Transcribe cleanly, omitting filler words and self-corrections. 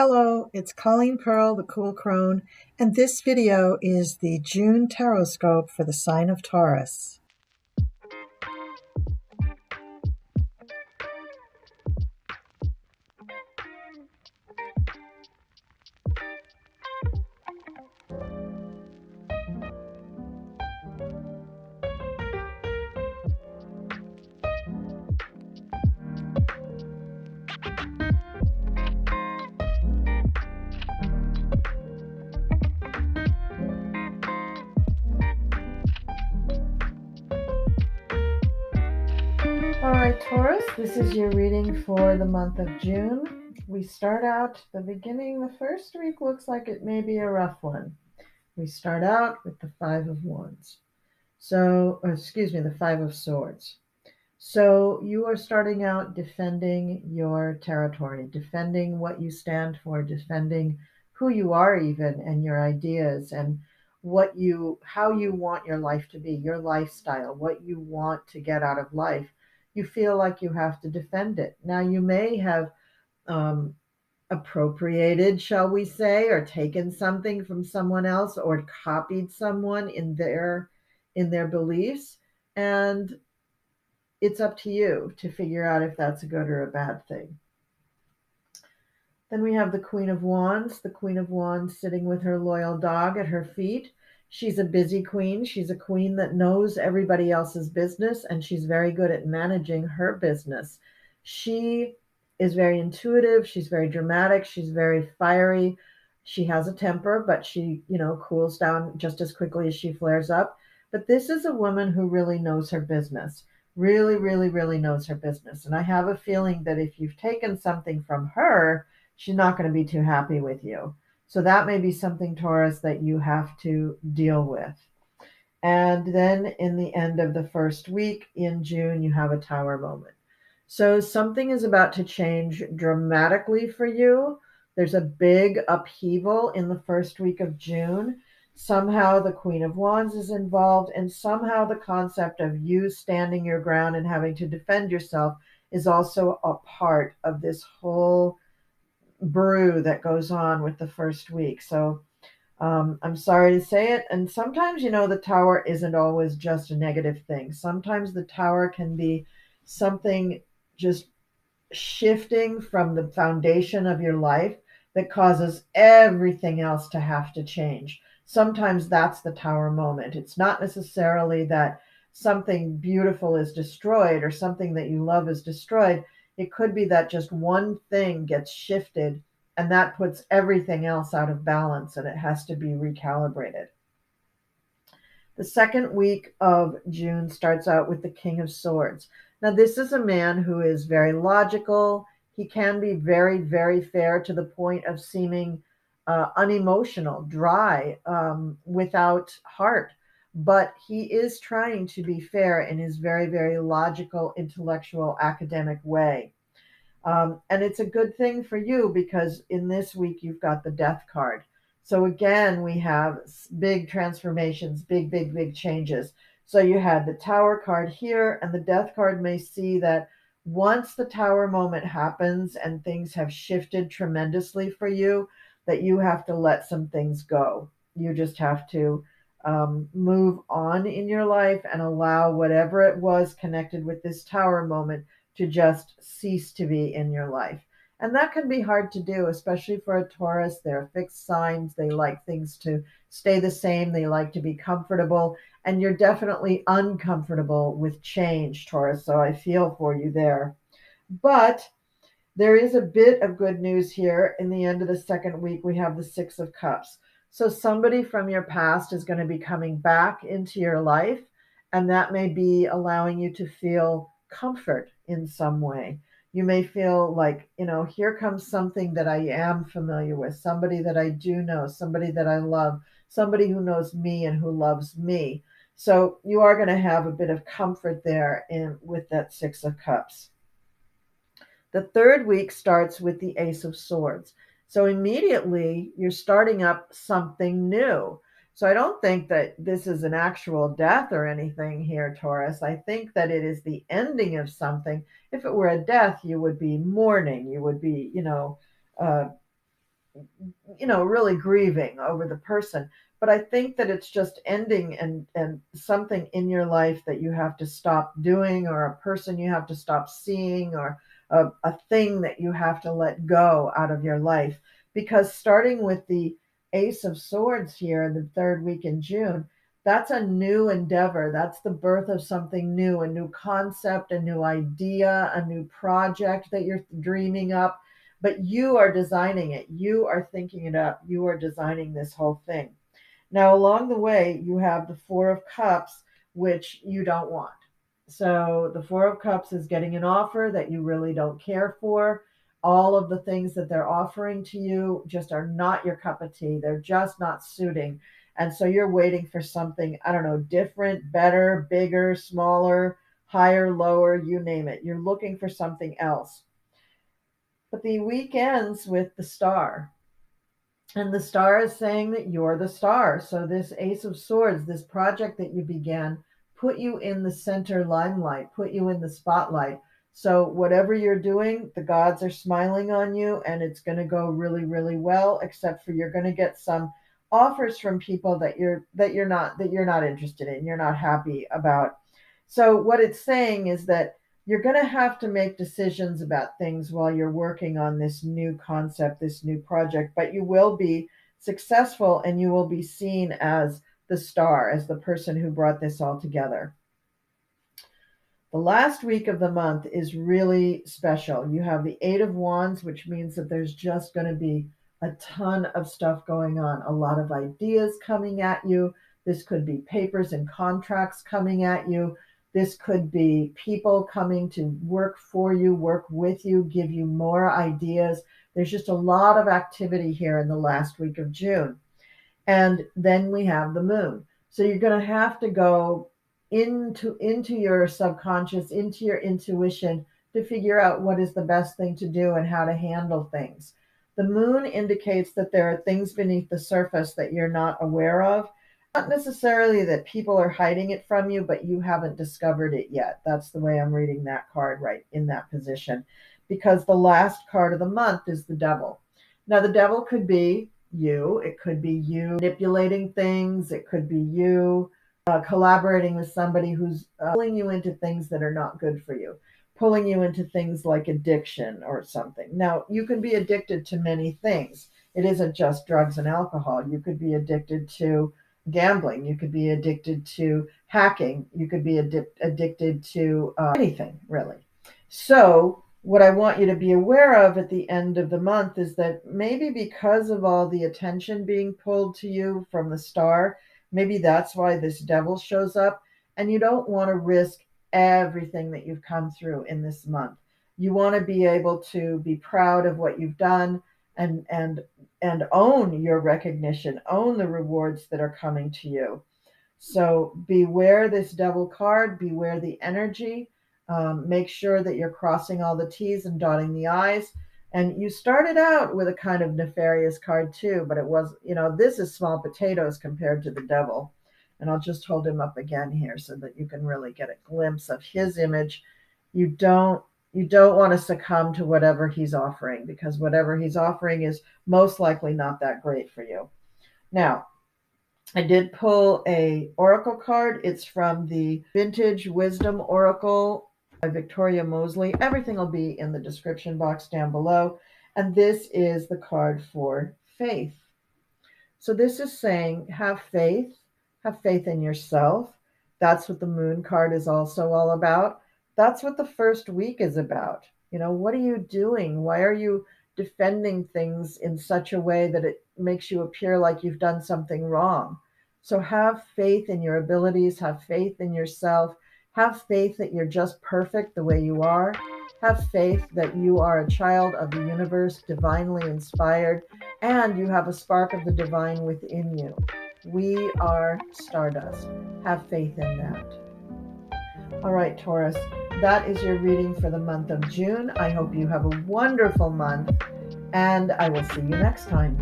Hello, it's Colleen Pearl, the Cool Crone, and this video is the June Tarotscope for the sign of Taurus. All right, Taurus, this is your reading for the month of June. We start out the beginning. The first week looks like it may be a rough one. We start out with the Five of Wands. The Five of Swords. So you are starting out defending your territory, defending what you stand for, defending who you are even, and your ideas, and how you want your life to be, your lifestyle, what you want to get out of life. You feel like you have to defend it. Now you may have um, appropriated, shall we say, or taken something from someone else, or copied someone in their beliefs, and it's up to you to figure out if that's a good or a bad thing. Then we have the Queen of Wands. The Queen of Wands sitting with her loyal dog at her feet. She's a busy queen. She's a queen that knows everybody else's business, and she's very good at managing her business. She is very intuitive. She's very dramatic. She's very fiery. She has a temper, but she, cools down just as quickly as she flares up. But this is a woman who really knows her business. Really, really, really knows her business. And I have a feeling that if you've taken something from her, she's not going to be too happy with you. So that may be something, Taurus, that you have to deal with. And then in the end of the first week in June, you have a Tower moment. So something is about to change dramatically for you. There's a big upheaval in the first week of June. Somehow the Queen of Wands is involved, and somehow the concept of you standing your ground and having to defend yourself is also a part of this whole brew that goes on with the first week. So I'm sorry to say it. And sometimes, the Tower isn't always just a negative thing. Sometimes the Tower can be something just shifting from the foundation of your life that causes everything else to have to change. Sometimes that's the Tower moment. It's not necessarily that something beautiful is destroyed or something that you love is destroyed. It could be that just one thing gets shifted, and that puts everything else out of balance, and it has to be recalibrated. The second week of June starts out with the King of Swords. Now, this is a man who is very logical. He can be very, very fair to the point of seeming unemotional, dry, without heart. But he is trying to be fair in his very, very logical, intellectual, academic way. And it's a good thing for you because in this week you've got the Death card. So again, we have big transformations, big, big, big changes. So you had the Tower card here, and the Death card may see that once the Tower moment happens and things have shifted tremendously for you, that you have to let some things go. You just have to move on in your life and allow whatever it was connected with this Tower moment to just cease to be in your life. And that can be hard to do, especially for a Taurus. They're fixed signs. They like things to stay the same. They like to be comfortable. And you're definitely uncomfortable with change, Taurus. So I feel for you there. But there is a bit of good news here. In the end of the second week, we have the Six of Cups. So somebody from your past is going to be coming back into your life, and that may be allowing you to feel comfort in some way. You may feel like, here comes something that I am familiar with, somebody that I do know, somebody that I love, somebody who knows me and who loves me. So you are going to have a bit of comfort there with that Six of Cups. The third week starts with the Ace of Swords. So immediately you're starting up something new. So I don't think that this is an actual death or anything here, Taurus. I think that it is the ending of something. If it were a death, you would be mourning. You would be, really grieving over the person. But I think that it's just ending, and something in your life that you have to stop doing, or a person you have to stop seeing, or a thing that you have to let go out of your life. Because starting with the Ace of Swords here in the third week in June, that's a new endeavor. That's the birth of something new, a new concept, a new idea, a new project that you're dreaming up. But you are designing it. You are thinking it up. You are designing this whole thing. Now, along the way, you have the Four of Cups, which you don't want. So the Four of Cups is getting an offer that you really don't care for. All of the things that they're offering to you just are not your cup of tea. They're just not suiting. And so you're waiting for something, I don't know, different, better, bigger, smaller, higher, lower, you name it. You're looking for something else. But the week ends with the Star. And the Star is saying that you're the star. So this Ace of Swords, this project that you began, put you in the center limelight, put you in the spotlight. So whatever you're doing, the gods are smiling on you, and it's going to go really, really well, except for you're going to get some offers from people that you're not interested in, you're not happy about. So what it's saying is that you're going to have to make decisions about things while you're working on this new concept, this new project, but you will be successful, and you will be seen as the star, as the person who brought this all together. The last week of the month is really special. You have the Eight of Wands, which means that there's just going to be a ton of stuff going on, a lot of ideas coming at you. This could be papers and contracts coming at you. This could be people coming to work for you, work with you, give you more ideas. There's just a lot of activity here in the last week of June. And then we have the moon. So you're going to have to go into your subconscious, into your intuition, to figure out what is the best thing to do and how to handle things. The moon indicates that there are things beneath the surface that you're not aware of. Not necessarily that people are hiding it from you, but you haven't discovered it yet. That's the way I'm reading that card, right in that position. Because the last card of the month is the Devil. Now, the Devil could be you. It could be you manipulating things. It could be you collaborating with somebody who's pulling you into things that are not good for you, pulling you into things like addiction or something. Now, you can be addicted to many things. It isn't just drugs and alcohol. You could be addicted to gambling. You could be addicted to hacking. You could be addicted to anything, really. So, what I want you to be aware of at the end of the month is that maybe because of all the attention being pulled to you from the star, maybe that's why this Devil shows up. And you don't want to risk everything that you've come through in this month. You want to be able to be proud of what you've done, and own your recognition, own the rewards that are coming to you. So beware this Devil card, beware the energy. Make sure that you're crossing all the T's and dotting the I's. And you started out with a kind of nefarious card too, but it was, this is small potatoes compared to the Devil. And I'll just hold him up again here so that you can really get a glimpse of his image. You don't want to succumb to whatever he's offering, because whatever he's offering is most likely not that great for you. Now, I did pull a oracle card. It's from the Vintage Wisdom Oracle by Victoria Mosley. Everything will be in the description box down below. And this is the card for faith. So this is saying, have faith in yourself. That's what the moon card is also all about. That's what the first week is about. What are you doing? Why are you defending things in such a way that it makes you appear like you've done something wrong? So have faith in your abilities, have faith in yourself, have faith that you're just perfect the way you are. Have faith that you are a child of the universe, divinely inspired, and you have a spark of the divine within you. We are stardust. Have faith in that. All right, Taurus, that is your reading for the month of June. I hope you have a wonderful month, and I will see you next time.